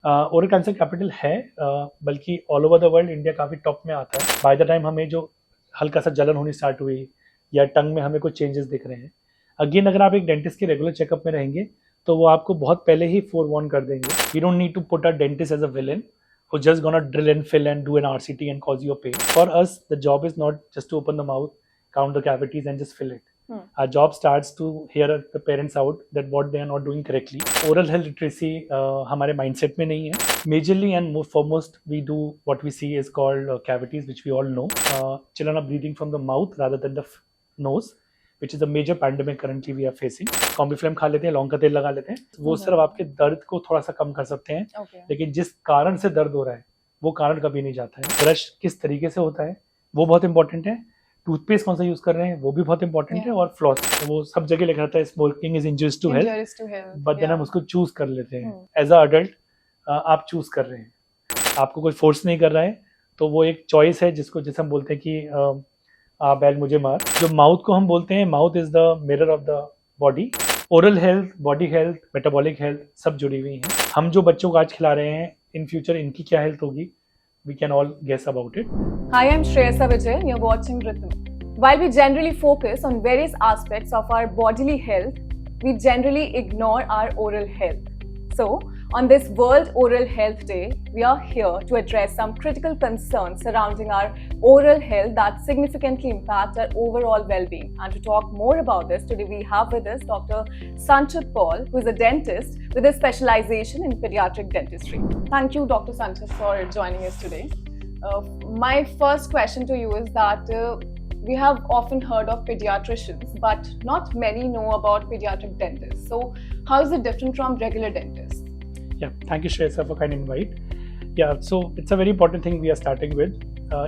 Oral cancer capital है, बल्कि all over the world India काफ़ी टॉप में आता है। बाय द टाइम हमें जो हल्का सा जलन होनी स्टार्ट हुई या टंग में हमें कुछ चेंजेस दिख रहे हैं, अगेन अगर आप एक डेंटिस्ट के रेगुलर चेकअप में रहेंगे तो वो आपको बहुत पहले ही फोरवॉर्न कर देंगे। We don't need to put a dentist as a villain who just gonna drill and fill and do an RCT and cause you a pain. For us, the job is not just to open the mouth, count the cavities and just fill it. Our job starts to hear the parents out that what they are not doing correctly. Oral health literacy हमारे mindset में नहीं है. Majorly and foremost, we do what we see is called cavities, which we all know. Children are breathing from the mouth rather than the nose, which is a major pandemic currently we are facing. Combiflam खा लेते हैं, लौंग का तेल लगा लेते हैं, वो सिर्फ आपके दर्द को थोड़ा सा कम कर सकते हैं, लेकिन जिस कारण से दर्द हो रहा है वो कारण कभी नहीं जाता है। ब्रश किस तरीके से होता है वो बहुत इंपॉर्टेंट है, टूथपेस्ट कौन सा यूज कर रहे हैं वो भी बहुत इंपॉर्टेंट है, और फ्लॉस तो वो सब जगह लिखा रहता है smoking is injurious to health, but then हम उसको चूज कर लेते हैं। एज अ अडल्ट आप चूज कर रहे हैं, आपको कोई फोर्स नहीं कर रहा है, तो वो एक चॉइस है जिसको जैसे हम बोलते हैं कि बैल मुझे मार। जो माउथ को हम बोलते हैं, mouth is the mirror of the body. Oral health, body health, metabolic health सब जुड़ी हुई हैं। हम जो बच्चों को आज खिला रहे हैं, इन फ्यूचर इनकी क्या हेल्थ होगी, we can all guess about it. Hi, I'm Shreyasa Vijay and you're watching Rhythm. While we generally focus on various aspects of our bodily health, we generally ignore our oral health. So, on this World Oral Health Day, we are here to address some critical concerns surrounding our oral health that significantly impact our overall well-being. And to talk more about this, today we have with us Dr. Sanchit Paul, who is a dentist with a specialization in pediatric dentistry. Thank you, Dr. Sanchit, for joining us today. My first question to you is that we have often heard of pediatricians, but not many know about pediatric dentists. So, how is it different from regular dentists? Yeah, thank you, Shreyasa, for kind invite. Yeah, so it's a very important thing we are starting with.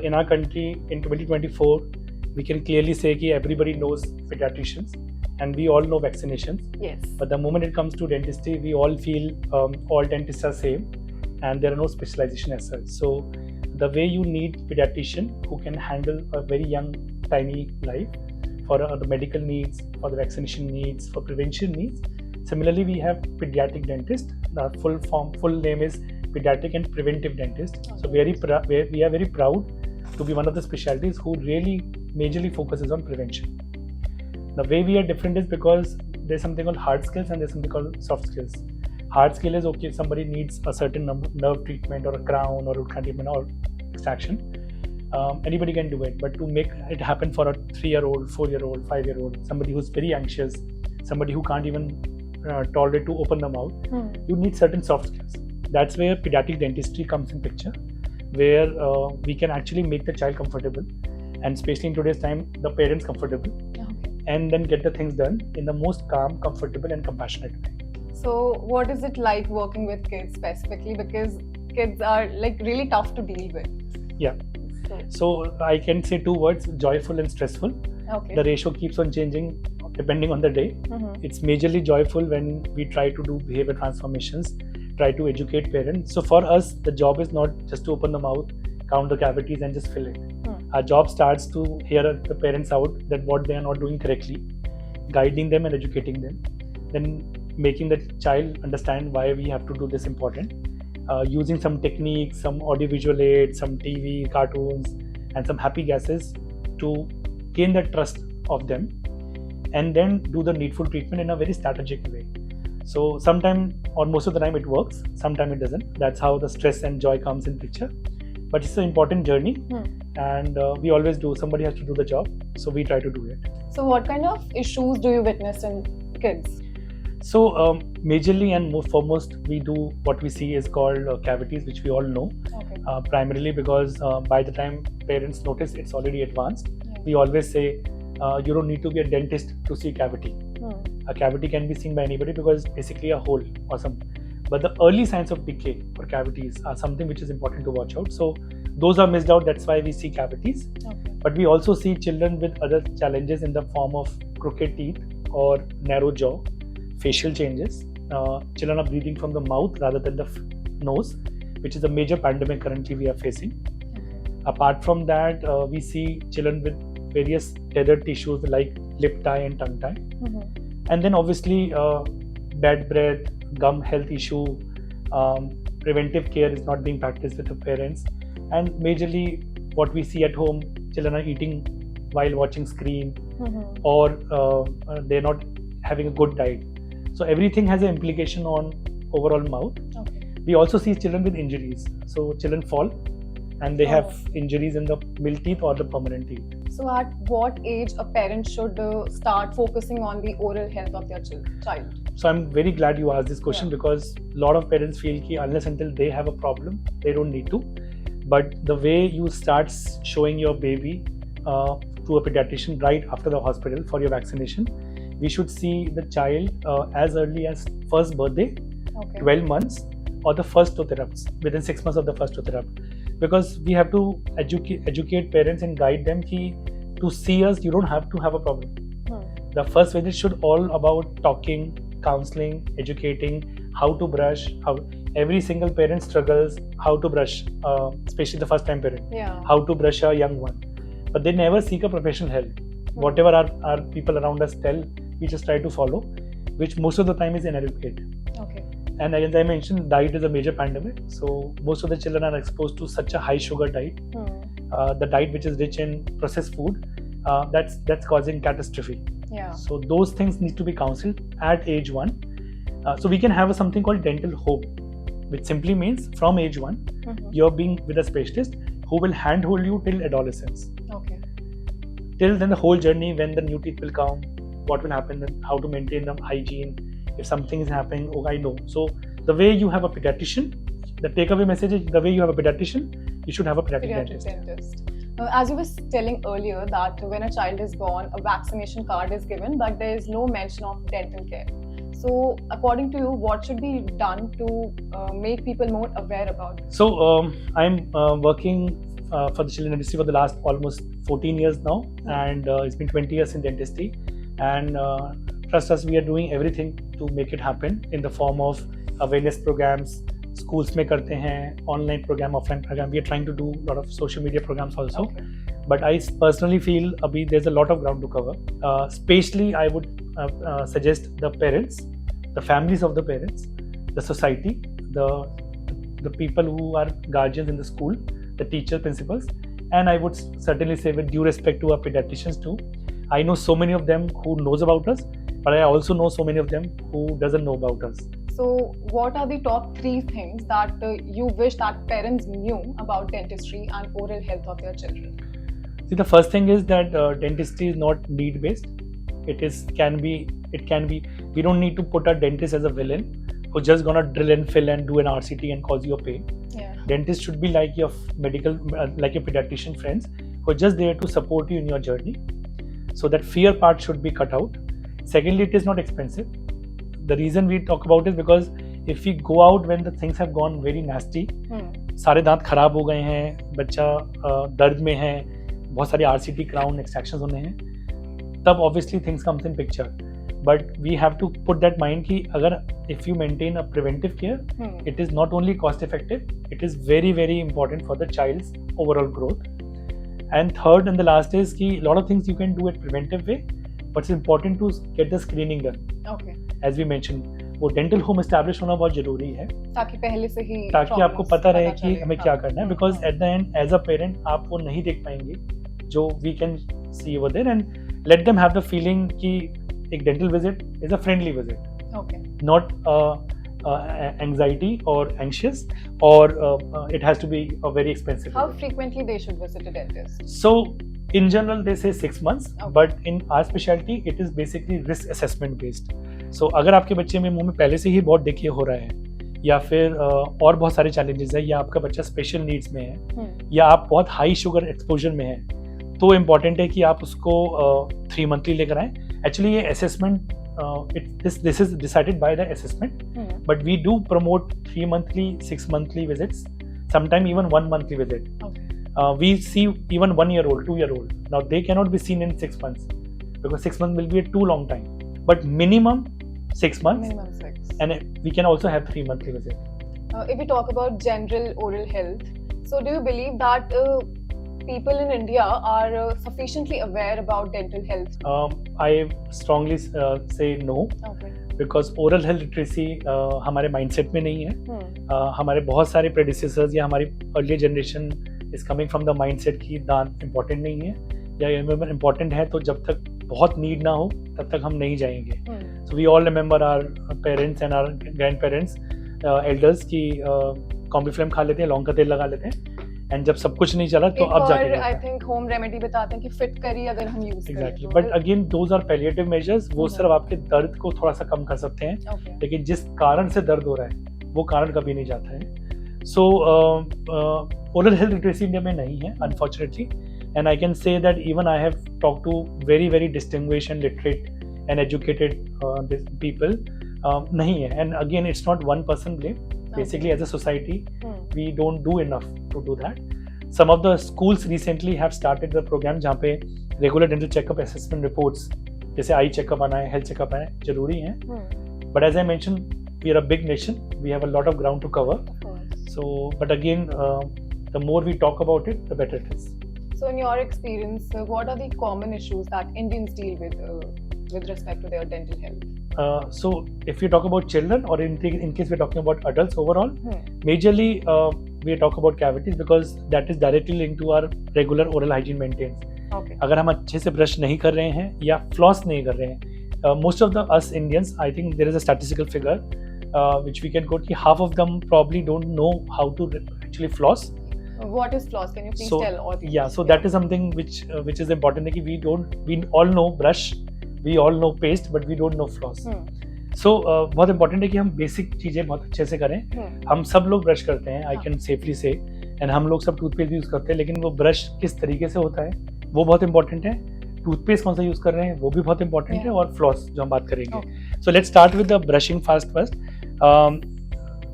In our country, in 2024, we can clearly say that everybody knows pediatricians and we all know vaccinations. Yes. But the moment it comes to dentistry, we all feel all dentists are same and there are no specialization as such. So the way you need pediatrician who can handle a very young, tiny life for the medical needs, for the vaccination needs, for prevention needs. Similarly, we have pediatric dentist. The full name is pediatric and preventive dentist. So we are very proud to be one of the specialties who really majorly focuses on prevention. The way we are different is because there's something called hard skills and there's something called soft skills. Hard skill is okay, somebody needs a certain nerve treatment or a crown or root canal treatment or extraction. Anybody can do it, but to make it happen for a 3-year-old, 4-year-old, 5-year-old, somebody who's very anxious, somebody who can't even tolerate to open the mouth, you need certain soft skills. That's where pediatric dentistry comes in picture, where we can actually make the child comfortable, and especially in today's time, the parents comfortable, and then get the things done in the most calm, comfortable, and compassionate way. So, what is it like working with kids specifically? Because kids are like really tough to deal with. Yeah. So I can say 2 words: joyful and stressful. Okay. The ratio keeps on changing depending on the day. It's majorly joyful when we try to do behavior transformations, try to educate parents. So for us, the job is not just to open the mouth, count the cavities and just fill it. Our job starts to hear the parents out that what they are not doing correctly, guiding them and educating them, then making the child understand why we have to do this important. Using some techniques, some audiovisual aids, some TV, cartoons, and some happy gases to gain the trust of them, and then do the needful treatment in a very strategic way. So sometimes, or most of the time, it works. Sometimes it doesn't. That's how the stress and joy comes in picture. But it's an important journey, and we always do. Somebody has to do the job, so we try to do it. So, what kind of issues do you witness in kids? So majorly and foremost, we do what we see is called cavities, which we all know. Okay. Primarily because by the time parents notice, it's already advanced. We always say you don't need to be a dentist to see cavity. A cavity can be seen by anybody because basically a hole or some. But the early signs of decay for cavities are something which is important to watch out. So those are missed out. That's why we see cavities. Okay. But we also see children with other challenges in the form of crooked teeth or narrow jaw, facial changes. Children are breathing from the mouth rather than the nose, which is a major pandemic currently we are facing. Apart from that, we see children with various tethered tissues like lip tie and tongue tie. And then obviously bad breath, gum health issue, preventive care is not being practiced with the parents, and majorly what we see at home, children are eating while watching screen, or they're not having a good diet. So everything has an implication on overall mouth. Okay. We also see children with injuries. So children fall and they have injuries in the middle teeth or the permanent teeth. So at what age a parent should start focusing on the oral health of their child? So I'm very glad you asked this question, because a lot of parents feel that unless until they have a problem, they don't need to. But the way you start showing your baby to a pediatrician right after the hospital for your vaccination, we should see the child as early as first birthday, 12 months, or the first tooth erupt, within 6 months of the first tooth erupt. Because we have to educate parents and guide them ki to see us, you don't have to have a problem. The first visit should all about talking, counseling, educating, how to brush. How every single parent struggles how to brush, especially the first time parent. How to brush a young one, but they never seek a professional help. Whatever our people around us tell, we just try to follow, which most of the time is inadequate. And as I mentioned, diet is a major pandemic. So most of the children are exposed to such a high sugar diet, the diet which is rich in processed food, that's causing catastrophe. So those things need to be counseled at age 1. So we can have something called dental home, which simply means from age 1, you're being with a specialist who will handhold you till adolescence. Till then, the whole journey, when the new teeth will come, what will happen, and how to maintain the hygiene. If something is happening, I know. So the way you have a pediatrician, the takeaway message is the way you have a pediatrician, you should have a pediatric dentist. As you were telling earlier that when a child is born, a vaccination card is given, but there is no mention of dental care. So according to you, what should be done to make people more aware about it? So I'm working for the children dentistry for the last almost 14 years now, and it's been 20 years in dentistry. And trust us, we are doing everything to make it happen in the form of awareness programs. Schools में करते हैं, online program, offline program. We are trying to do a lot of social media programs also. But I personally feel there's a lot of ground to cover. Especially, I would suggest the parents, the families of the parents, the society, the people who are guardians in the school, the teachers, principals, and I would certainly say, with due respect to our pediatricians too, I know so many of them who knows about us, but I also know so many of them who doesn't know about us. So what are the top 3 things that you wish that parents knew about dentistry and oral health of their children? See, the first thing is that dentistry is not need based. It can be. We don't need to put a dentist as a villain who's just gonna drill and fill and do an RCT and cause you a pain. Dentist should be like your medical, like your pediatrician friends who are just there to support you in your journey. So that fear part should be cut out. Secondly, it is not expensive. The reason we talk about it is because if we go out when the things have gone very nasty, सारे दांत खराब हो गए हैं, बच्चा दर्द में है, बहुत सारे RCT crown extractions होने हैं, तब obviously things comes in picture. But we have to put that mind कि अगर if you maintain a preventive care, it is not only cost effective, it is very, very important for the child's overall growth. And third and the last is कि a lot of things you can do it preventive way, but it's important to get the screening done. As we mentioned, वो dental home establish होना बहुत जरूरी है, ताकि पहले से ही ताकि आपको पता रहे कि हमें क्या करना है. Because at the end, as a parent, आप वो नहीं देख पाएंगे जो we can see over there, and let them have the feeling कि एक dental visit is a friendly visit, not anxiety or anxious, or it has to be a very expensive How visit. frequently they should visit a dentist? So in general they say 6 months, but in our specialty it is basically risk assessment based. So अगर आपके बच्चे में मुंह में पहले से ही बहुत देखिए हो रहा है, या फिर और बहुत सारे चैलेंजेस है, या आपका बच्चा स्पेशल नीड्स में है, या आप बहुत हाई शुगर एक्सपोजर में है, तो इम्पॉर्टेंट है कि आप उसको 3 मंथली लेकर आएँ. एक्चुअली ये assessment this is decided by the assessment, but we do promote 3 monthly, 6 monthly visits, sometimes even 1 monthly visit. We see even 1 year old, 2 year old. Now they cannot be seen in 6 months because 6 months will be a too long time, but minimum 6 months. Minimum 6. And we can also have 3 monthly visits. If we talk about general oral health, so do you believe that people in India are sufficiently aware about dental health? I strongly say no, because oral health literacy हमारे mindset में नहीं है। हमारे बहुत सारे predecessors या हमारी early generation is coming from the mindset कि दांत इम्पॉर्टेंट नहीं है, या इम्पॉर्टेंट है तो जब तक बहुत नीड ना हो तब तक हम नहीं जाएंगे। So we all remember our parents and our grandparents elders की कॉम्बीफ्लेम खा लेते हैं, लौंग का तेल लगा लेते हैं, एंड जब सब कुछ नहीं चला तो अब जाके आई थिंक होम रेमेडी बताते हैं कि फिट करी अगर हम यूज करें। Exactly, but again those are palliative measures. वो सिर्फ आपके दर्द को थोड़ा सा कम कर सकते हैं, लेकिन जिस कारण से दर्द हो रहा है वो कारण कभी नहीं जाता है। सो ओरल हेल्थ लिटरेसी इंडिया में नहीं है unfortunately, and I can say that even I have talked to very distinguished and literate and educated people. नहीं है, and again it's not one person blame. Basically as a society we don't do enough to do that. Some of the schools recently have started the program जहाँ पे regular dental checkup assessment reports जैसे eye checkup आना है, health checkup आना है जरूरी है, but as I mentioned we are a big nation, we have a lot of ground to cover. So but again the more we talk about it the better it is. So in your experience, what are the common issues that Indians deal with respect to their dental health? So if you talk about children or in case we're talking about adults overall, majorly we talk about cavities because that is directly linked to our regular oral hygiene maintenance. Okay. अगर हम अच्छे से brush नहीं कर रहे हैं या floss नहीं कर रहे हैं, most of the us Indians, I think there is a statistical figure which we can quote कि half of them probably don't know how to actually floss. What is floss? Can you please tell audience? Yeah, so that is something which is important है कि we all know brush, we all know paste, but we don't know floss. So बहुत important है कि हम basic चीज़ें बहुत अच्छे से करें। हम सब लोग ब्रश करते हैं, I can safely say, and हम लोग सब टूथपेस्ट भी यूज़ करते हैं, लेकिन वो ब्रश किस तरीके से होता है वो बहुत इंपॉर्टेंट है। टूथपेस्ट कौन सा यूज़ कर रहे हैं वो भी बहुत इंपॉर्टेंट है, और फ्लॉस जो हम बात करेंगे। So let's start with the brushing first.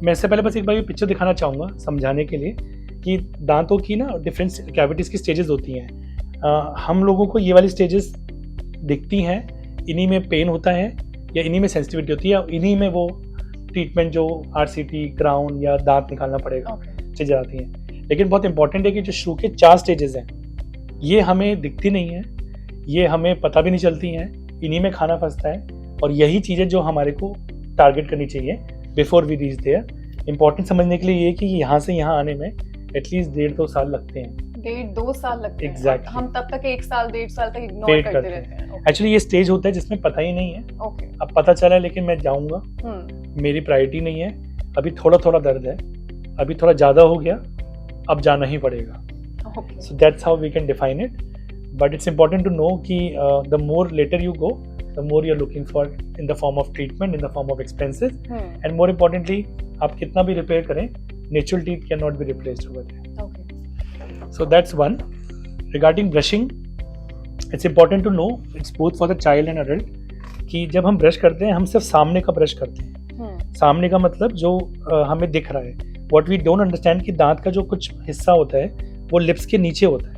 मैं इससे पहले बस एक बार ये पिक्चर दिखाना चाहूँगा समझाने के लिए कि दांतों की ना डिफरेंट कैविटीज़ की स्टेजेस होती हैं। हम लोगों को ये वाली स्टेजेस दिखती हैं, इन्हीं में पेन होता है या इन्हीं में सेंसिटिविटी होती है या इन्हीं में वो ट्रीटमेंट जो RCT, क्राउन या दांत निकालना पड़ेगा चीज़ें आती हैं। लेकिन बहुत इंपॉर्टेंट है कि जो शुरू के 4 स्टेजेस हैं ये हमें दिखती नहीं है, ये हमें पता भी नहीं चलती हैं, इन्हीं में खाना फंसता है, और यही चीज़ें जो हमारे को टारगेट करनी चाहिए before we reach there. Important समझने के लिए ये कि यहाँ से यहाँ आने में एटलीस्ट 1.5-2 साल लगते हैं। 1.5-2 साल लगते हैं। Exactly. हम तब तक 1 साल 1.5 साल तक इग्नोर करते रहते हैं। एक्चुअली ये स्टेज होता है जिसमें पता ही नहीं है। Okay. अब पता चला है लेकिन मैं जाऊंगा, मेरी प्रायोरिटी नहीं है, अभी थोड़ा थोड़ा दर्द है, अभी थोड़ा ज़्यादा हो गया, अब जाना ही पड़ेगा। So that's how we can define it, but it's important to know कि the more later you go the more you're looking for in the form of treatment, in the form of expenses, and more importantly आप कितना भी repair करें, natural teeth cannot be replaced over there. Okay. So that's one. Regarding brushing, it's important to know it's both for the child and adult कि जब हम brush करते हैं हम सिर्फ सामने का ब्रश करते हैं। सामने का मतलब जो हमें दिख रहा है। What we don't understand कि दांत का जो कुछ हिस्सा होता है वो लिप्स के नीचे होता है,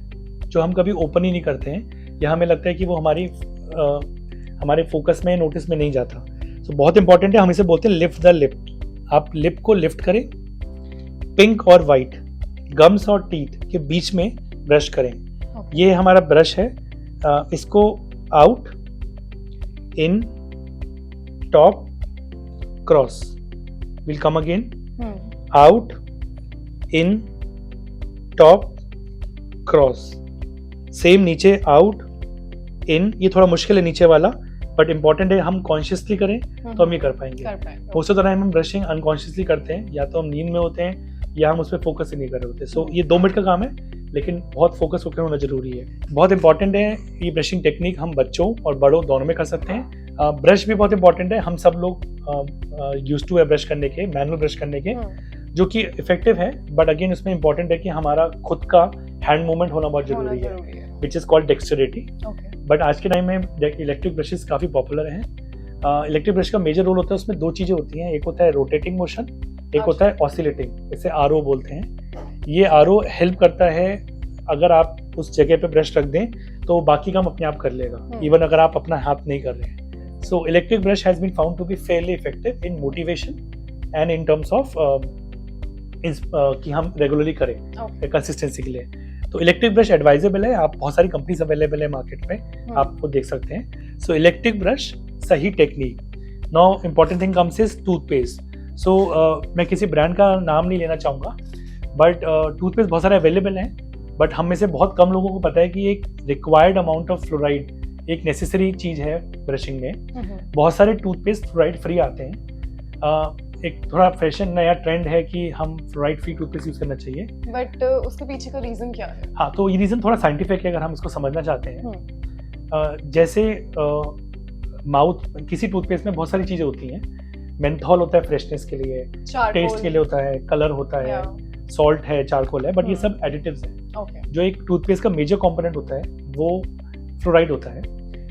जो हम कभी ओपन ही नहीं करते हैं, या हमें लगता है कि वो हमारे फोकस में, नोटिस में नहीं जाता। तो बहुत इंपॉर्टेंट है, हम इसे बोलते हैं लिफ्ट द लिप। आप लिप को लिफ्ट करें, पिंक और वाइट गम्स और टीथ के बीच में ब्रश करें। ये हमारा ब्रश है, इसको out, in, top, cross, will come again, out, in, top, cross, same नीचे, आउट, इन। ये थोड़ा मुश्किल है नीचे वाला, बट इंपॉर्टेंट है हम कॉन्शियसली करें तो हम ये कर पाएंगे। मोस्ट ऑफ द टाइम हम ब्रशिंग अनकॉन्शियसली करते हैं, या तो हम नींद में होते हैं या हम उस पर फोकस ही नहीं कर रहे होते। सो ये 2 मिनट का काम है, लेकिन बहुत फोकस होकर होना जरूरी है। बहुत इंपॉर्टेंट है ये ब्रशिंग टेक्निक, हम बच्चों और बड़ों दोनों में कर सकते हैं। ब्रश भी बहुत इंपॉर्टेंट है, हम सब लोग यूज्ड टू है ब्रश करने के, मैनुअल ब्रश करने के, जो कि इफेक्टिव है, बट अगेन उसमें इंपॉर्टेंट है कि हमारा खुद का हैंड मूवमेंट होना बहुत जरूरी है, विच इज कॉल्ड डेक्स्टरिटी। बट आज के टाइम में इलेक्ट्रिक ब्रशेस काफ़ी पॉपुलर हैं। इलेक्ट्रिक ब्रश का मेजर रोल होता है, उसमें 2 चीज़ें होती हैं, एक होता है रोटेटिंग मोशन, एक होता है ऑसिलेटिंग, इसे RO बोलते हैं। ये RO हेल्प करता है, अगर आप उस जगह पे ब्रश रख दें तो बाकी काम अपने आप कर लेगा, इवन अगर आप अपना हाथ नहीं कर रहे हैं। So electric brush has been found to be fairly effective in motivation and in terms of कि हम रेगुलरली करें कंसिस्टेंसी के लिए। तो इलेक्ट्रिक ब्रश एडवाइजेबल है, आप बहुत सारी कंपनीज अवेलेबल है मार्केट में, आप वो देख सकते हैं। सो इलेक्ट्रिक ब्रश सही technique, now important thing comes is toothpaste. So मैं किसी ब्रांड का नाम नहीं लेना चाहूँगा, बट टूथपेस्ट बहुत सारे अवेलेबल हैं, बट हम में से बहुत कम लोगों को पता है कि एक रिक्वायर्ड अमाउंट ऑफ फ्लोराइड एक नेसेसरी चीज़ है ब्रशिंग में. बहुत सारे टूथपेस्ट फ्लोराइड फ्री आते हैं. एक थोड़ा फैशन नया ट्रेंड है कि हम फ्लोराइड फ्री टूथपेस्ट यूज़ करना चाहिए. बट उसके पीछे का रीज़न क्या है? हाँ, तो ये रीज़न थोड़ा साइंटिफिक है अगर हम इसको समझना चाहते हैं. जैसे माउथ किसी टूथपेस्ट में बहुत सारी चीज़ें होती हैं. मेंथॉल होता है फ्रेशनेस के लिए, टेस्ट के लिए होता है, कलर होता है, सॉल्ट है, चारकोल है, बट ये सब एडिटिव्स हैं. जो एक टूथपेस्ट का मेजर कंपोनेंट होता है वो फ्लोराइड होता है.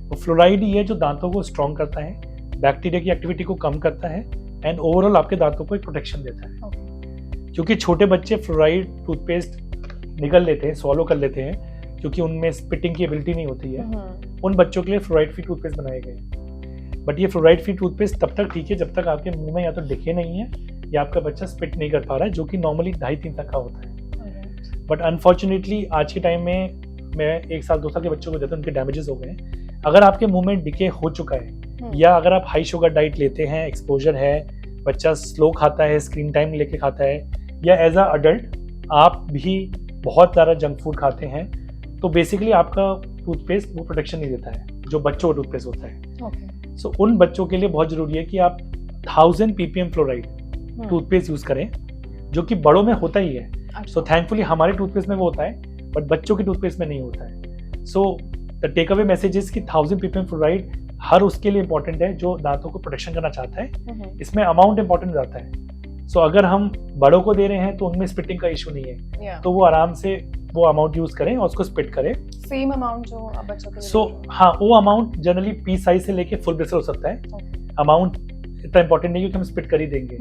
वो फ्लोराइड ही है जो दांतों को स्ट्रॉन्ग करता है, बैक्टीरिया की एक्टिविटी को कम करता है एंड ओवरऑल आपके दांतों को एक प्रोटेक्शन देता है. क्योंकि छोटे बच्चे फ्लोराइड टूथपेस्ट निगल लेते हैं, सॉलो कर लेते हैं, क्योंकि उनमें स्पिटिंग की एबिलिटी नहीं होती है. उन बच्चों के लिए फ्लोराइड फ्री टूथपेस्ट बनाए गए. बट ये फ्लोराइड फ्री टूथपेस्ट तब तक ठीक है जब तक आपके मुंह में या तो दिखे नहीं है या आपका बच्चा स्पिट नहीं कर पा रहा है, जो कि नॉर्मली 2.5-3 तक का होता है. बट अनफॉर्चुनेटली आज के टाइम में मैं 1 साल 2 साल के बच्चों को देता हूँ, उनके डैमेजेस हो गए हैं. अगर आपके मुंह में डिके हो चुका है या अगर आप हाई शुगर डाइट लेते हैं, एक्सपोजर है, बच्चा स्लो खाता है, स्क्रीन टाइम लेके खाता है, या एज अ अडल्ट आप भी बहुत ज़्यादा जंक फूड खाते हैं, तो बेसिकली आपका टूथपेस्ट वो प्रोटेक्शन नहीं देता है जो बच्चों का टूथपेस्ट होता है. सो उन बच्चों के लिए बहुत ज़रूरी है कि आप 1000 ppm फ्लोराइड टूथपेस्ट यूज़ करें, जो कि बड़ों में होता ही है. सो थैंकफुली हमारे टूथपेस्ट में वो होता है, बट बच्चों के टूथपेस्ट में नहीं होता है. So the take away message is कि 1000 ppm फ्लोराइड हर उसके लिए इंपॉर्टेंट है जो दांतों को प्रोटेक्शन करना चाहता है. इसमें अमाउंट इंपॉर्टेंट रहता है. सो अगर हम बड़ों को दे रहे हैं तो उनमें स्पिटिंग का इशू नहीं है, तो वो आराम से वो अमाउंट यूज करें और उसको स्पिट करें. सेम अमाउंट जो आप बच्चों के लिए. सो हाँ, वो अमाउंट जनरली पीस साइज से लेके फुल ब्रिसल हो सकता है. अमाउंट इतना इंपॉर्टेंट नहीं है कि हम स्पिट कर ही देंगे.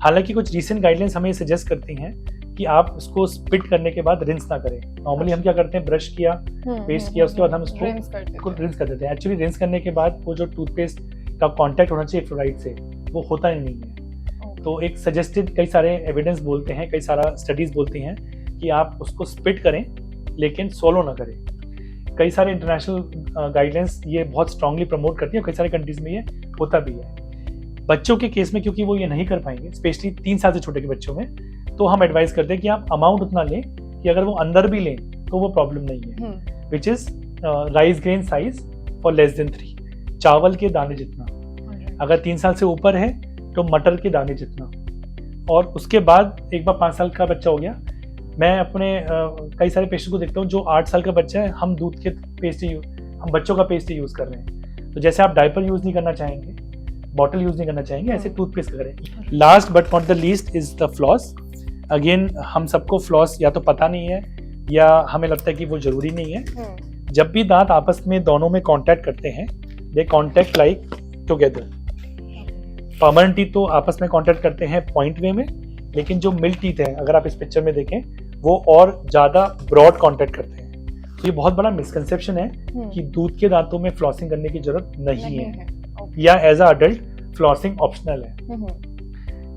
हालांकि कुछ रिसेंट गाइडलाइंस हमें सजेस्ट करती हैं कि आप उसको स्पिट करने के बाद रिंस ना करें. नॉर्मली हम क्या करते हैं, ब्रश किया, पेस्ट किया, उसके बाद हम उसको रिंस कर देते हैं. एक्चुअली रिंस करने के बाद वो जो टूथपेस्ट का कांटेक्ट होना चाहिए फ्लोराइड से, वो होता ही नहीं है. तो एक सजेस्टेड कई सारे एविडेंस बोलते हैं, कई सारा स्टडीज बोलती हैं कि आप उसको स्पिट करें लेकिन सोलो ना करें. कई सारे इंटरनेशनल गाइडलाइंस ये बहुत स्ट्रांगली प्रमोट करती है, कई सारे कंट्रीज में ये होता भी है. बच्चों के केस में क्योंकि वो ये नहीं कर पाएंगे, स्पेशली 3 साल से छोटे के बच्चों में, तो हम एडवाइस करते हैं कि आप अमाउंट उतना लें कि अगर वो अंदर भी लें तो वो प्रॉब्लम नहीं है. Which is rice grain size for less than 3, चावल के दाने जितना. अगर 3 साल से ऊपर है तो मटर के दाने जितना. और उसके बाद एक बार 5 साल का बच्चा हो गया, मैं अपने कई सारे पेशेंट को देखता हूँ जो 8 साल का बच्चा है, हम दूध के पेस्ट ही, हम बच्चों का पेस्ट ही यूज़ कर रहे हैं. तो जैसे आप डायपर यूज़ नहीं करना चाहेंगे, बॉटल यूज़ नहीं करना चाहेंगे, ऐसे टूथपेस्ट करें. Last but not the least is the floss. Again हम सबको फ्लॉस या तो पता नहीं है या हमें लगता है कि वो ज़रूरी नहीं है. जब भी दांत आपस में दोनों में कॉन्टैक्ट करते हैं, they contact like together. Permanent teeth तो आपस में कॉन्टैक्ट करते हैं पॉइंट वे में, लेकिन जो मिल्क टीथ है, अगर आप इस पिक्चर में देखें, वो और ज़्यादा ब्रॉड कॉन्टैक्ट करते हैं. तो ये बहुत बड़ा मिसकंसेप्शन है कि दूध के दांतों में फ्लॉसिंग करने की जरूरत नहीं है. या as a adult flossing optional है.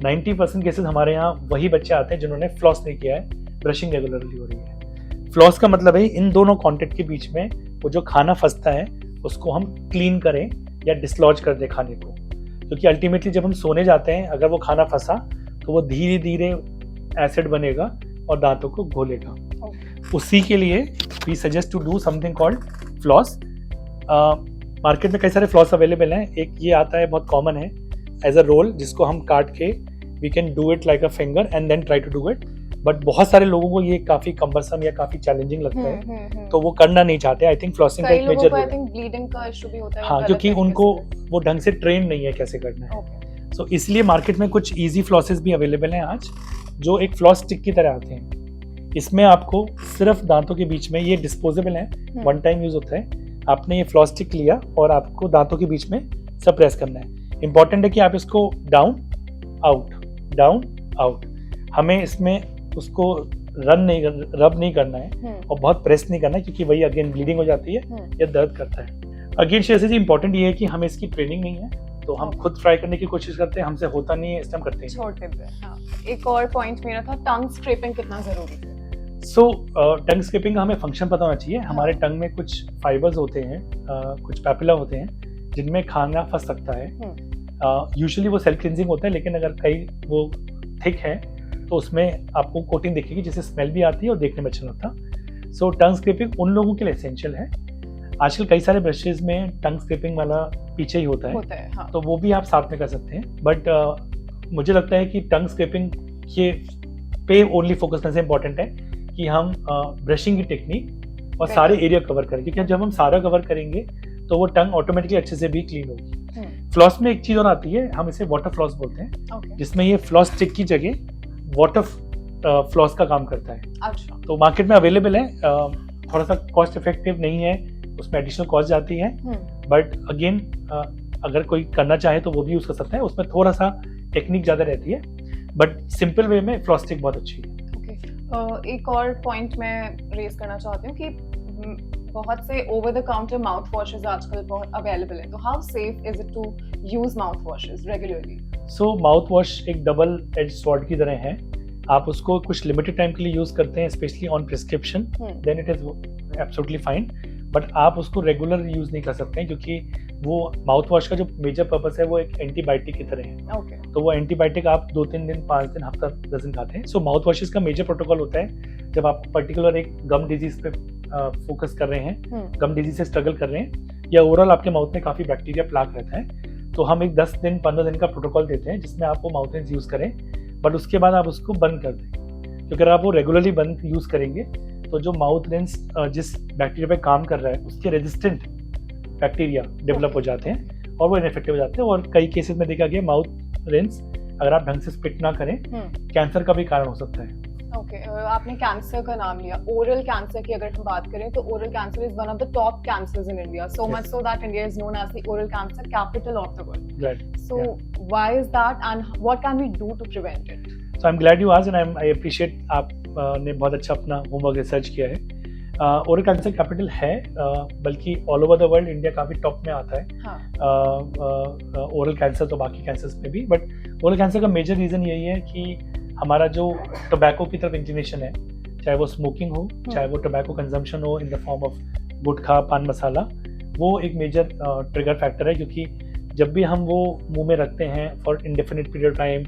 90% केसेस हमारे यहाँ वही बच्चे आते हैं जिन्होंने फ्लॉस नहीं किया है, ब्रशिंग रेगुलरली हो रही है. फ्लॉस का मतलब है इन दोनों कॉन्टैक्ट के बीच में वो जो खाना फंसता है उसको हम क्लीन करें या डिसलॉज कर दें खाने को. क्योंकि अल्टीमेटली जब हम सोने जाते हैं, अगर वो खाना फंसा तो वो धीरे धीरे एसिड बनेगा और दांतों को घोलेगा. उसी के लिए we suggest to do something called floss. Market में कई सारे फ्लॉस अवेलेबल हैं. एक ये आता है, बहुत कॉमन है, एज अ रोल, जिसको हम काट के we can do it like a finger and then try to do it. But बहुत सारे लोगों को ये काफी कम्बरसम या काफी चैलेंजिंग लगता है, तो वो करना नहीं चाहते. आई थिंक फ्लॉसिंग का एक मेजर रोल है. ब्लीडिंग का इशू भी होता है. हाँ, क्योंकि उनको वो ढंग से ट्रेन नहीं है कैसे करना है. सो इसलिए मार्केट में कुछ इजी फ्लॉसेस भी अवेलेबल हैं आज, जो एक फ्लॉस स्टिक की तरह आते हैं. इसमें आपको सिर्फ दांतों के बीच में, ये डिस्पोजेबल है, 1 टाइम यूज होता है. आपने ये फ्लॉस स्टिक लिया और आपको दांतों के बीच में सब प्रेस करना है. इंपॉर्टेंट है कि आप इसको डाउन आउट. हमें इसमें उसको रब नहीं करना है और बहुत प्रेस नहीं करना है, क्योंकि वही अगेन ब्लीडिंग हो जाती है या दर्द करता है. अगेन शेषे जी, इंपॉर्टेंट ये है कि हमें इसकी ट्रेनिंग नहीं है, तो हम खुद ट्राई करने की कोशिश करते हैं, हमसे होता नहीं है इसलिए हम करते हैं. छोटे पे. हाँ. एक और पॉइंट मेरा था, टंग स्क्रैपिंग कितना जरूरी है. सो टंग स्क्रैपिंग का हमें फंक्शन पता होना चाहिए. हमारे टंग में कुछ फाइबर्स होते हैं, कुछ पैपिला होते हैं जिनमें खाना फंस सकता है. यूजुअली वो सेल्फ क्लिनजिंग होता है, लेकिन अगर कई वो थिक है तो उसमें आपको कोटिंग दिखेगी जिससे स्मेल भी आती है और देखने में अच्छा लगता है। सो टंग स्क्रैपिंग उन लोगों के लिए एसेंशियल है। आजकल कई सारे ब्रशेज में टंग स्क्रैपिंग वाला पीछे ही होता है, हाँ। तो वो भी आप साथ में कर सकते हैं। बट मुझे लगता है कि टंग स्क्रैपिंग के पे ओनली फोकस करने से इम्पोर्टेंट है कि हम ब्रशिंग की टेक्निक और सारे एरिया कवर करें, क्योंकि जब हम सारा कवर करेंगे तो वो टंग ऑटोमेटिकली अच्छे से भी क्लीन होगी। फ्लॉस में एक चीज और आती है, हम इसे वाटर फ्लॉस बोलते हैं, जिसमें ये फ्लॉस स्टिक की जगह वाटर फ्लॉस का काम करता है। अच्छा। तो मार्केट में अवेलेबल है, थोड़ा सा कॉस्ट इफेक्टिव नहीं है, उसमें एडिशनल कॉस्ट जाती है, बट अगेन अगर कोई करना चाहे तो वो भी यूज कर सकता है। उसमें थोड़ा सा टेक्निक ज्यादा रहती है, बट सिंपल वे में फ्लॉस स्टिक बहुत अच्छी है। एक और पॉइंट मैं रेज करना चाहती हूँ कि बहुत से over the counter mouthwashes आजकल बहुत अवेलेबल है, तो how safe is it to use mouthwashes regularly? So mouthwash एक डबल एज स्वॉर्ड की तरह है। आप उसको कुछ लिमिटेड टाइम के लिए यूज करते हैं, especially on prescription, then it is absolutely fine, but आप उसको रेगुलर यूज नहीं कर सकते हैं, क्योंकि वो माउथ वॉश का जो मेजर पर्पस है वो एक एंटीबायोटिक की तरह है। तो वो एंटीबायोटिक आप 2-3 दिन, 5 दिन, हफ्ता 10 दिन खाते हैं। सो माउथ वॉशेस का मेजर प्रोटोकॉल होता है जब आप पर्टिकुलर एक गम डिजीज पे फोकस कर रहे हैं, गम डिजीज से स्ट्रगल कर रहे हैं, या ओवरऑल आपके माउथ में काफी बैक्टीरिया प्लाक रहता है, तो हम एक 10 दिन 15 दिन का प्रोटोकॉल देते हैं जिसमें आप वो माउथ रिंस यूज करें, बट उसके बाद आप उसको बंद कर दें, क्योंकि अगर आप वो रेगुलरली बंद यूज करेंगे तो जो माउथ रिंस जिस बैक्टीरिया पे काम कर रहा है उसके रेजिस्टेंट बैक्टीरिया डेवलप हो जाते हैं और वो इनफेक्टिव हो जाते हैं। और कई केसेस में देखा गया माउथ रिंस अगर आप ढंग से स्पिट ना करें कैंसर का भी कारण हो सकता है। आपने कैंसर का नाम लिया, ओरल कैंसर की अगर हम बात करें तो oral cancer is one of the top cancers in India, so much so that India is known as the oral cancer capital of the world. Right. So why is that and what can we do to prevent it? So I'm glad you asked and I appreciate आपने बहुत अच्छा अपना homework research किया है। Oral cancer capital है, बल्कि all over the world India काफी top में आता है ओरल कैंसर, तो बाकी कैंसर्स में भी, बट ओरल कैंसर का मेजर रीजन यही है कि हमारा जो टोबैको की तरफ इंक्लिनेशन है, चाहे वो स्मोकिंग हो, चाहे वो टोबैको कंजम्पशन हो इन द फॉर्म ऑफ गुटखा, पान मसाला, वो एक मेजर ट्रिगर फैक्टर है, क्योंकि जब भी हम वो मुंह में रखते हैं फॉर इंडेफिनिट पीरियड टाइम,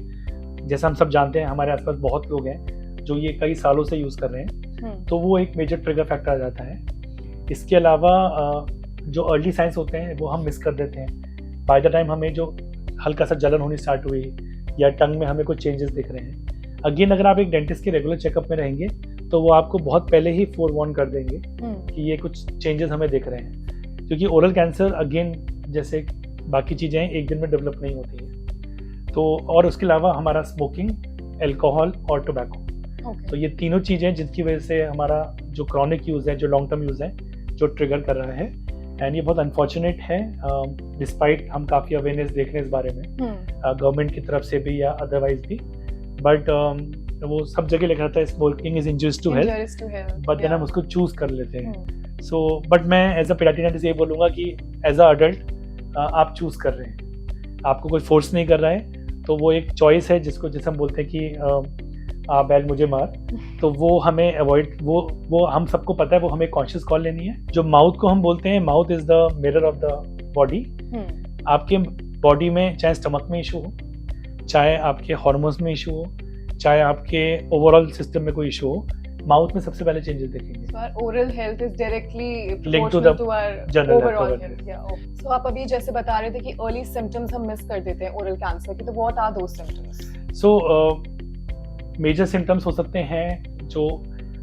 जैसा हम सब जानते हैं हमारे आसपास बहुत लोग हैं जो ये कई सालों से यूज़ कर रहे हैं, तो वो एक मेजर ट्रिगर फैक्टर आ जाता है। इसके अलावा जो अर्ली साइंस होते हैं वो हम मिस कर देते हैं। बाय द टाइम हमें जो हल्का सा जलन होनी स्टार्ट हुई या टंग में हमें कोई चेंजेस दिख रहे हैं, अगेन अगर आप एक डेंटिस्ट के रेगुलर चेकअप में रहेंगे तो वो आपको बहुत पहले ही फोरवॉर्न कर देंगे कि ये कुछ चेंजेस हमें दिख रहे हैं, क्योंकि ओरल कैंसर अगेन जैसे बाकी चीज़ें एक दिन में डेवलप नहीं होती हैं। तो और उसके अलावा हमारा स्मोकिंग, अल्कोहल और टोबैको, तो ये तीनों चीज़ें जिनकी वजह से हमारा जो क्रॉनिक यूज़ है, जो लॉन्ग टर्म यूज़ है, जो ट्रिगर कर रहा है, एंड ये बहुत अनफॉर्चुनेट है। डिस्पाइट हम काफ़ी अवेयरनेस देख रहे हैं इस बारे में गवर्नमेंट की तरफ से भी या अदरवाइज भी, बट वो सब जगह लिखा रहता है smoking is injurious to health, but then हम उसको चूज कर लेते हैं। सो बट मैं एज अ पेडियाट्रिशियन ये बोलूँगा कि एज अ अडल्ट आप चूज कर रहे हैं, आपको कोई फोर्स नहीं कर रहा है, तो वो एक चॉइस है जिसको जैसे हम बोलते हैं कि आप बैल मुझे मार, तो वो हमें अवॉइड, वो हम सबको पता है, वो हमें कॉन्शियस कॉल लेनी है। जो माउथ को हम बोलते हैं, mouth is the mirror of the body. आपके बॉडी में चाहे स्टमक में इशू हो, चाहे आपके हार्मोन्स में इशू हो, चाहे आपके ओवरऑल सिस्टम में कोई इशू हो, माउथ में सबसे पहले चेंजेस देखेंगे। So our oral health is directly linked to our general overall health. Yeah. So आप अभी जैसे बता रहे थे कि early symptoms हम मिस कर देते हैं oral cancer की, तो what are those symptoms? So major symptoms हो सकते हैं जो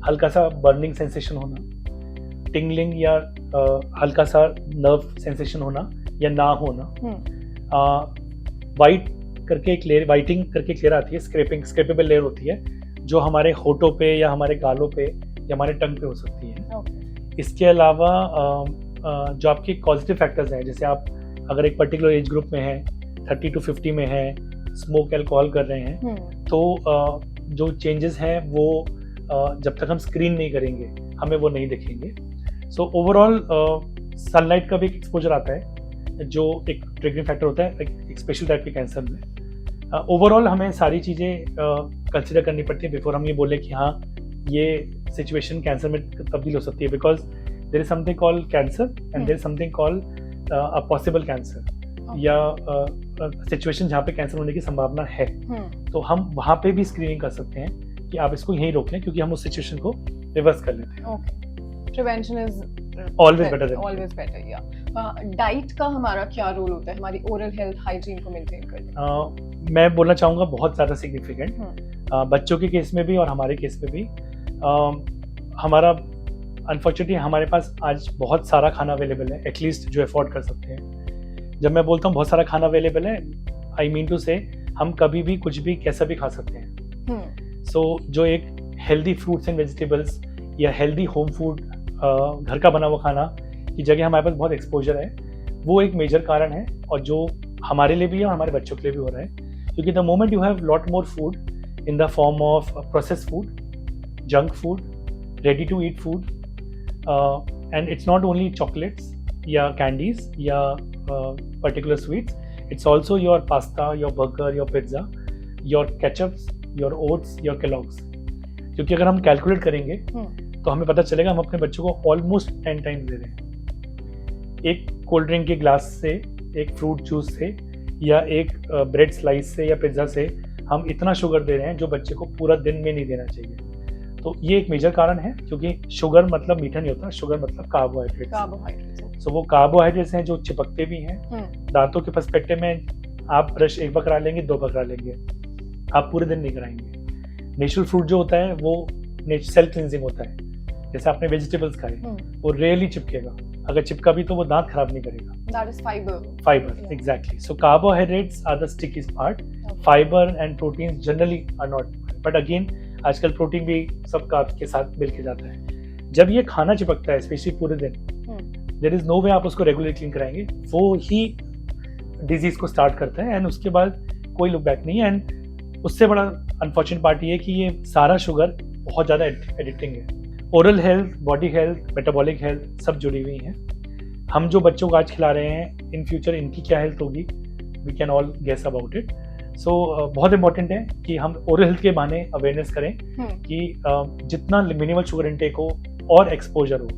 हल्का सा बर्निंग सेंसेशन होना, टिंगलिंग या हल्का सा नर्व सेंसेशन होना या ना होना, वाइट करके एक लेयर, वाइटिंग करके एक लेयर आती है, स्क्रैपेबल लेयर होती है जो हमारे होठों पे या हमारे गालों पे या हमारे टंग पे हो सकती है। इसके अलावा जो आपके पॉजिटिव फैक्टर्स हैं, जैसे आप अगर एक पर्टिकुलर एज ग्रुप में हैं, 30 to 50 में हैं, स्मोक अल्कोहल कर रहे हैं, तो जो चेंजेस हैं वो जब तक हम स्क्रीन नहीं करेंगे हमें वो नहीं दिखेंगे। सो ओवरऑल सनलाइट का भी एक एक्सपोजर आता है जो एक ट्रिगरिंग फैक्टर होता है एक स्पेशल टाइप के कैंसर में। ओवरऑल हमें सारी चीज़ें कंसिडर करनी पड़ती है बिफोर हम ये बोले कि हाँ ये सिचुएशन कैंसर में तब्दील हो सकती है, because there is something called cancer and there is something called a possible cancer, या सिचुएशन जहाँ पे कैंसर होने की संभावना है, तो हम वहाँ पे भी स्क्रीनिंग कर सकते हैं कि आप इसको यहीं रोक लें, क्योंकि हम उस सिचुएशन को रिवर्स कर लेते हैं। Prevention is always better, always better. या डाइट का हमारा क्या रोल होता है हमारी ओरल हेल्थ हाइजीन को मेंटेन करने में? मैं बोलना चाहूँगा बहुत ज़्यादा सिग्निफिकेंट, बच्चों के केस में भी और हमारे केस में भी। हमारा अनफॉर्चुनेटली हमारे पास आज बहुत सारा खाना अवेलेबल है, एटलीस्ट जो अफोर्ड कर सकते हैं। जब मैं बोलता हूँ बहुत सारा खाना अवेलेबल है, आई मीन टू से हम कभी भी कुछ भी कैसा भी खा सकते हैं। सो जो एक हेल्दी फ्रूट्स एंड वेजिटेबल्स या हेल्दी होम फूड, घर का बना हुआ खाना की जगह हमारे पास बहुत एक्सपोजर है, वो एक मेजर कारण है, और जो हमारे लिए भी है और हमारे बच्चों के लिए भी हो रहा है। क्योंकि the moment you have lot more food in the form of processed food, junk food, ready to eat food, and it's not only chocolates या कैंडीज या particular sweets, it's also your pasta, your burger, your pizza, your ketchups, your oats, your Kellogg's. क्योंकि अगर हम calculate करेंगे तो हमें पता चलेगा हम अपने बच्चों को ऑलमोस्ट 10 टाइम्स दे रहे हैं। एक कोल्ड ड्रिंक के ग्लास से, एक फ्रूट जूस से, या एक ब्रेड स्लाइस से या पिज्ज़ा से हम इतना शुगर दे रहे हैं जो बच्चे को पूरा दिन में नहीं देना चाहिए। तो ये एक मेजर कारण है, क्योंकि शुगर मतलब मीठा नहीं होता, शुगर मतलब कार्बोहाइड्रेट। सो वो कार्बोहाइड्रेट्स हैं जो चिपकते भी हैं। दांतों के पर्सपेक्टिव में आप ब्रश एक बार करा लेंगे, 2 बार करा लेंगे, आप पूरे दिन नहीं कराएंगे। नेचुरल फ्रूट जो होता है वो सेल्फ क्लिनजिंग होता है। जैसे आपने वेजिटेबल्स खाए, वो रेयरली चिपकेगा, अगर चिपका भी तो वो दांत खराब नहीं करेगा। That is fiber. Fiber, exactly. So carbohydrates are the stickiest part. Okay. Fiber and proteins generally are not. But again, आजकल प्रोटीन भी सब कार्ब्स के साथ मिल के जाता है। जब ये खाना चिपकता है, स्पेशली पूरे दिन, देयर इज नो वे आप उसको रेगुलर क्लीन कराएंगे, वो ही डिजीज को स्टार्ट करता है, एंड उसके बाद कोई लुक बैक नहीं है। एंड उससे बड़ा अनफॉर्चुनेट पार्ट ये है कि ये सारा शुगर बहुत ज़्यादा एडिक्टिंग है। Oral health, body health, metabolic health सब जुड़ी हुई हैं। हम जो बच्चों को आज खिला रहे हैं, इन फ्यूचर इनकी क्या हेल्थ होगी, we can all guess about it. So बहुत इंपॉर्टेंट है कि हम ओरल हेल्थ के बारे में अवेयरनेस करें कि जितना मिनिमल शुगर इनटेक हो और एक्सपोजर हो।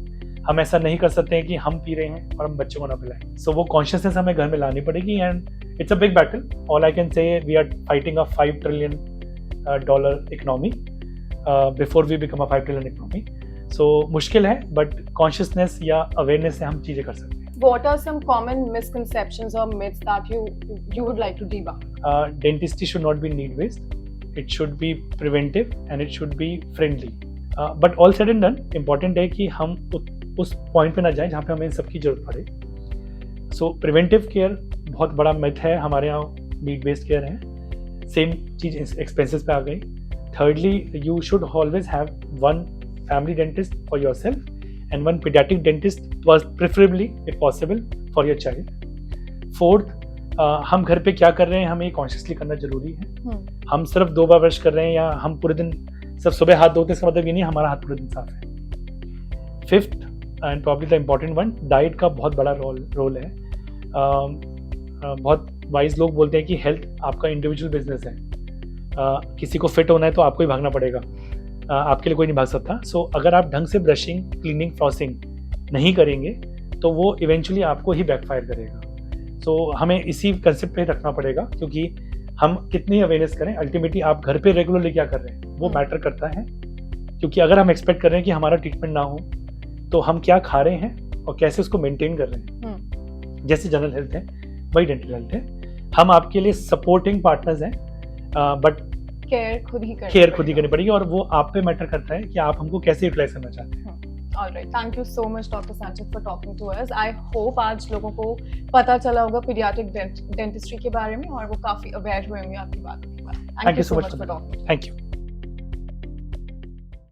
हम ऐसा नहीं कर सकते हैं कि हम पी रहे हैं और हम बच्चों को ना पिलाएं। सो वो कॉन्शियसनेस हमें घर में लानी पड़ेगी, and it's a big battle. All I can say we are fighting a $5 trillion economy before we become a $5 trillion economy. So मुश्किल है, बट कॉन्शियसनेस या अवेयरनेस से हम चीज़ें कर सकते हैं। What are some common misconceptions or myths that you would like to debunk? Dentistry should not be need-based. It should be preventive and it should be friendly. But all said and done, important है कि हम उस point पे ना जाएं जहाँ पे हमें इन सब की जरूरत पड़े। सो प्रिवेंटिव केयर बहुत बड़ा मिथ है, हमारे यहाँ नीड बेस्ड केयर है। सेम चीज़ एक्सपेंसेस पे आ गई। Thirdly, you should always have one family dentist for yourself and one pediatric dentist was preferably if possible for your child. Fourth, हम घर पे क्या कर रहे हैं हमें कॉन्शियसली करना जरूरी है। हम सिर्फ 2 बार ब्रश कर रहे हैं या हम पूरे दिन सिर्फ सुबह हाथ धोते हैं, इसका मतलब ये नहीं हमारा हाथ पूरे दिन साफ है। Fifth and probably the important one, diet का बहुत बड़ा रोल है। बहुत वाइज लोग बोलते हैं कि हेल्थ आपका इंडिविजुअल बिजनेस है। किसी को फिट होना है तो आपको ही भागना पड़ेगा, आपके लिए कोई नहीं भाग सकता। सो अगर आप ढंग से ब्रशिंग, क्लीनिंग, फ्लॉसिंग नहीं करेंगे तो वो इवेंचुअली आपको ही बैकफायर करेगा। सो हमें इसी कंसेप्ट पे रखना पड़ेगा, क्योंकि हम कितनी अवेयरनेस करें, अल्टीमेटली आप घर पे रेगुलरली क्या कर रहे हैं वो मैटर करता है। क्योंकि अगर हम एक्सपेक्ट कर रहे हैं कि हमारा ट्रीटमेंट ना हो, तो हम क्या खा रहे हैं और कैसे उसको मेंटेन कर रहे हैं। जैसे जनरल हेल्थ है वही डेंटल हेल्थ है। हम आपके लिए सपोर्टिंग पार्टनर्स हैं, बट केयर खुद ही करनी पड़ेगी, और वो आप पे मैटर करता है कि आप हमको कैसे यूटिलाइज करना चाहते हैं। Alright, thank you so much, Dr. Sanchit, for talking to us. I hope आज लोगों को पता चला होगा पीडियाट्रिक डेंटिस्ट्री के बारे में और वो काफी अवेयर हुए होंगे आपकी बातों के बारे में। Thank you so much for talking. Thank you.